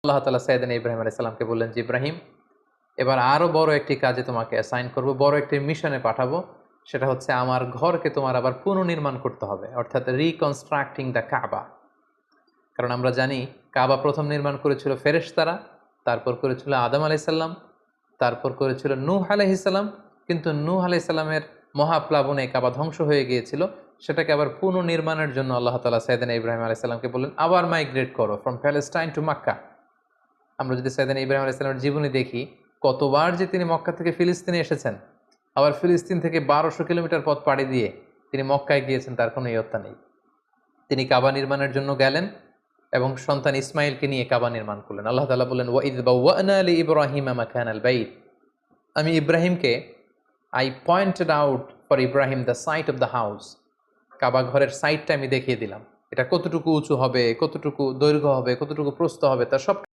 আল্লাহ তাআলা সাইয়েদনা ইব্রাহিম আলাইহিস সালামকে বললেন যে, ইব্রাহিম, এবার আরো বড় একটি কাজে তোমাকে অ্যাসাইন করব, বড় একটি মিশনে পাঠাবো। সেটা হচ্ছে আমার ঘরকে তোমার আবার পুনর্নির্মাণ করতে হবে, অর্থাৎ রিকনস্ট্রাক্টিং দ্য কাবা। কারণ আমরা জানি কাবা প্রথম নির্মাণ করেছিল ফেরেশতারা, তারপর করেছিল আদম আলাইহিস সালাম, তারপর করেছিল নূহ আলাইহিস সালাম। কিন্তু নূহ আলাইহিস সালামের মহাপ্লাবনে কাবা ধ্বংস হয়ে গিয়েছিল। সেটাকে আবার পুনর্নির্মাণের জন্য আল্লাহ তাআলা সাইয়েদনা ইব্রাহিম আলাইহিস সালামকে বললেন, আবার মাইগ্রেট করো ফ্রম প্যালেস্টাইন টু মক্কা। আমরা যদি সাইয়েদনা ইব্রাহিম আলাইহিস সালামের জীবনী দেখি, কতবার যে তিনি মক্কা থেকে ফিলিস্তিনে এসেছেন, আবার ফিলিস্তিন থেকে ১২০০ কিলোমিটার পথ পাড়ি দিয়ে তিনি মক্কায় গিয়েছেন, তার কোনো ইয়ত্তা নেই। তিনি কাবা নির্মাণের জন্য গেলেন এবং সন্তান ইসমাইলকে নিয়ে কাবা নির্মাণ করলেন। আল্লাহ তাআলা বললেন, ওয়াইদ বাওয়া'না লিইব্রাহিমা মাকানাল বাইত। আমি ইব্রাহিমকে I pointed out for Ibrahim the site of the house. Kaaba ঘরের সাইটটা আমি দেখিয়ে দিলাম। এটা কতটুকু উঁচু হবে, কতটুকু দৈর্ঘ্য হবে, কতটুকু প্রস্থ হবে, তার সব